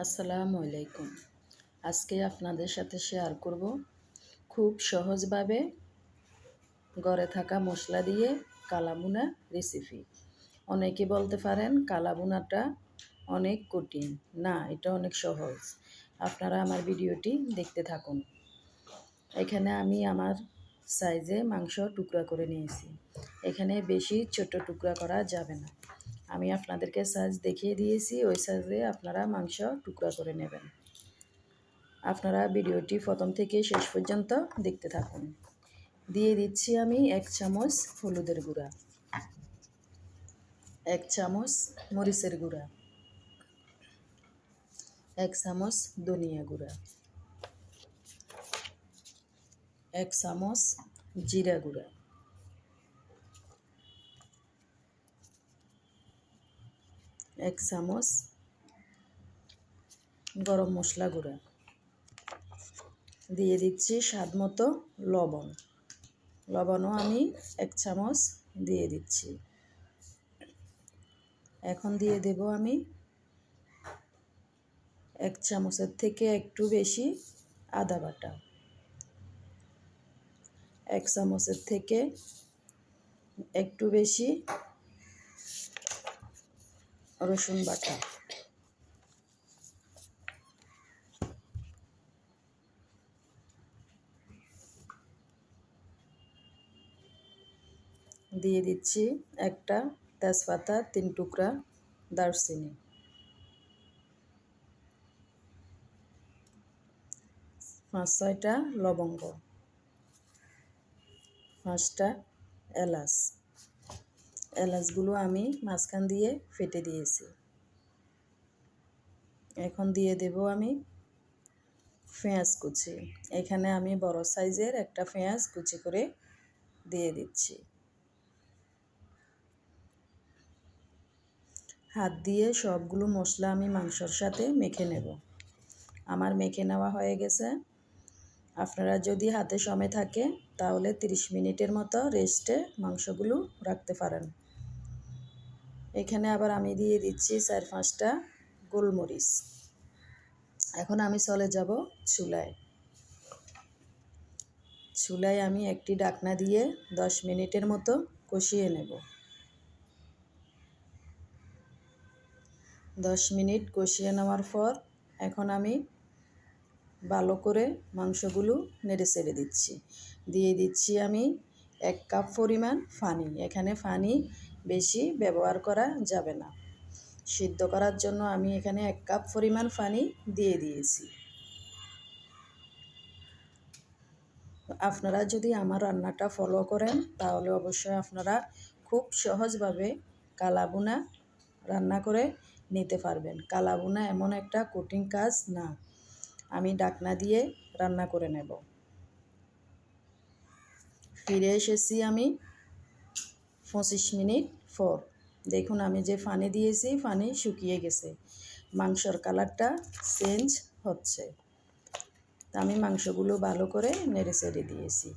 আসসালামু আলাইকুম। আজকে আপনাদের সাথে শেয়ার করব খুব সহজভাবে ঘরে থাকা মশলা দিয়ে কালাভুনা রেসিপি। অনেকে বলতে পারেন কালাভুনাটা অনেক কঠিন। না, এটা অনেক সহজ। আপনারা আমার ভিডিওটি দেখতে থাকুন। এখানে আমি আমার সাইজে মাংস টুকরা করে নিয়েছি। এখানে বেশি ছোট টুকরা করা যাবে না। আমি আপনাদেরকে সাইজ দেখিয়ে দিয়েছি, ওই সাইজে আপনারা মাংস টুকরা করে নেবেন। আপনারা ভিডিওটি প্রথম থেকে শেষ পর্যন্ত দেখতে থাকুন। দিয়ে দিচ্ছি আমি 1 চামচ হলুদের গুঁড়া, 1 চামচ মরিচের গুঁড়া, 1 চামচ ধনিয়া গুঁড়া, 1 চামচ জিরা গুঁড়া, 1 চামচ গরম মশলা গুঁড়া, দিয়ে দিচ্ছি স্বাদ মতো লবণ। লবণও আমি 1 চামচ দিয়ে দিচ্ছি। এখন দিয়ে দেব আমি 1 চামচের থেকে একটু বেশি আদা বাটা, 1 চামচের থেকে একটু বেশি রসুন বাটা, দিয়ে দিচ্ছি একটা তেজপাতা, 3 টুকরা দারচিনি, 5-6টা লবঙ্গ, 5টা এলাচ। এলাচগুলো আমি মাঝখান দিয়ে ফেটে দিয়েছি। এখন দিয়ে দেব আমি পেঁয়াজ কুচি। এখানে আমি বড় সাইজের একটা পেঁয়াজ কুচি করে দিয়ে দিচ্ছি। হাত দিয়ে সবগুলো মশলা আমি মাংসর সাথে মেখে নেব। আমার মেখে নেওয়া হয়ে গেছে। আপনারা যদি হাতে সময় থাকে তাহলে 30 মিনিটের মতো রেস্টে মাংসগুলো রাখতে পারেন। এখানে আবার আমি দিয়ে দিচ্ছি 4-5টা গোলমরিচ। এখন আমি চলে যাব চুলায়। চুলায় আমি একটি ঢাকনা দিয়ে 10 মিনিটের মতো কষিয়ে নেব। 10 মিনিট কষিয়ে নেওয়ার পর এখন আমি ভালো করে মাংসগুলো নেড়ে চেড়ে দিচ্ছি। দিয়ে দিচ্ছি আমি 1 কাপ পরিমাণ পানি। এখানে পানি বেশি ব্যবহার করা যাবে না। সিদ্ধ করার জন্য আমি এখানে 1 কাপ পরিমাণ পানি দিয়ে দিয়েছি। আপনারা যদি আমার রান্নাটা ফলো করেন তাহলে অবশ্যই আপনারা খুব সহজভাবে কালাভুনা রান্না করে নিতে পারবেন। কালাভুনা এমন একটা কঠিন কাজ না। আমি ঢাকনা দিয়ে রান্না করে নেব। ফিরে এসেছি আমি 25 মিনিট পর। দেখুন আমি যে পানি দিয়েছি পানি শুকিয়ে গেছে, মাংসর কালারটা চেঞ্জ হচ্ছে। আমি মাংসগুলো ভালো করে নেড়ে চেড়ে দিয়েছি।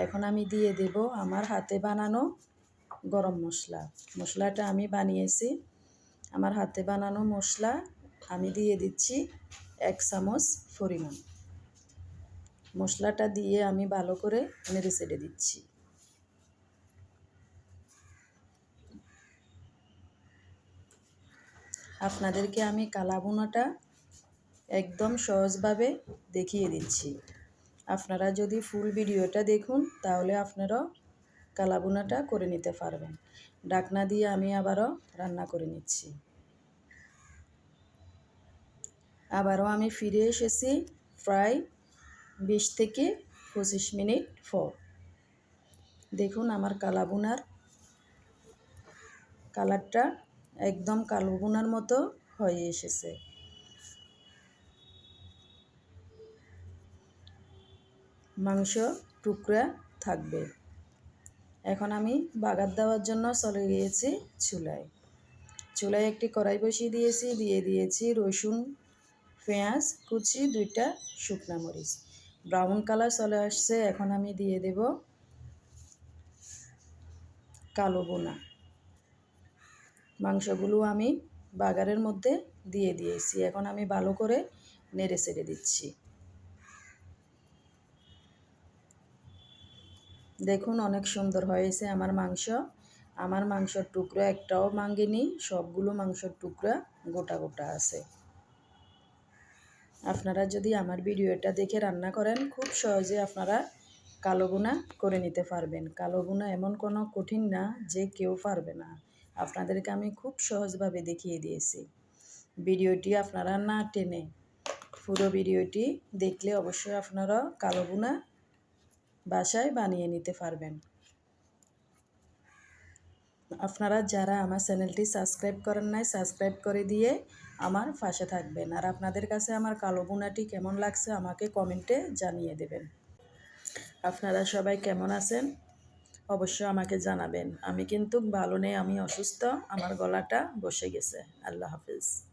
এখন আমি দিয়ে দেব আমার হাতে বানানো গরম মশলা। মশলাটা আমি বানিয়েছি, আমার হাতে বানানো মশলা আমি দিয়ে দিচ্ছি 1 চামচ পরিমাণ। মশলাটা দিয়ে আমি ভালো করে নেড়ে চেড়ে দিচ্ছি। আপনাদেরকে আমি কালাভুনাটা একদম সহজভাবে দেখিয়ে দিচ্ছি। আপনারা যদি ফুল ভিডিওটা দেখুন তাহলে আপনারাও কালাভুনাটা করে নিতে পারবেন। ঢাকনা দিয়ে আমি আবারও রান্না করে নিচ্ছি। আবারও আমি ফিরে এসেছি প্রায় 20 থেকে 25 মিনিট পর। দেখুন আমার কালাভুনার কালারটা একদম কালাভুনার মতো হয়ে এসেছে। মাংস টুকরা থাকবে। এখন আমি বাগার দেওয়ার জন্য চলে গিয়েছি চুলায়। চুলায় একটি কড়াই বসিয়ে দিয়েছি, দিয়ে দিয়েছি রসুন, পেঁয়াজ কুচি, 2টা শুকনা মরিচ। ব্রাউন কালার চলে আসছে। এখন আমি দিয়ে দেব কালো বোনা। মাংসগুলো আমি বাগারের মধ্যে দিয়ে দিয়েছি। এখন আমি ভালো করে নেড়ে চেড়ে দিচ্ছি। দেখুন অনেক সুন্দর হয়েছে আমার মাংস। আমার মাংসর টুকরো একটাও ভাঙেনি, সবগুলো মাংসর টুকরা গোটা গোটা আছে। আপনারা যদি আমার ভিডিওটা দেখে রান্না করেন, খুব সহজে আপনারা কালো ভুনা করে নিতে পারবেন। কালো ভুনা এমন কোনো কঠিন না যে কেউ পারবে না। আপনাদেরকে আমি খুব সহজভাবে দেখিয়ে দিয়েছি। ভিডিওটি আপনারা না টেনে পুরো ভিডিওটি দেখলে অবশ্যই আপনারা কালো ভুনা বাসায় বানিয়ে নিতে পারবেন। আপনারা যারা আমার চ্যানেলটি সাবস্ক্রাইব করেন নাই, সাবস্ক্রাইব করে দিয়ে আমার পাশে থাকবেন। আর আপনাদের কাছে আমার কালো ভুনাটি কেমন লাগছে আমাকে কমেন্টে জানিয়ে দেবেন। আপনারা সবাই কেমন আছেন অবশ্যই আমাকে জানাবেন। আমি কিন্তু ভালো নেই, আমি অসুস্থ, আমার গলাটা বসে গেছে। আল্লাহ হাফিজ।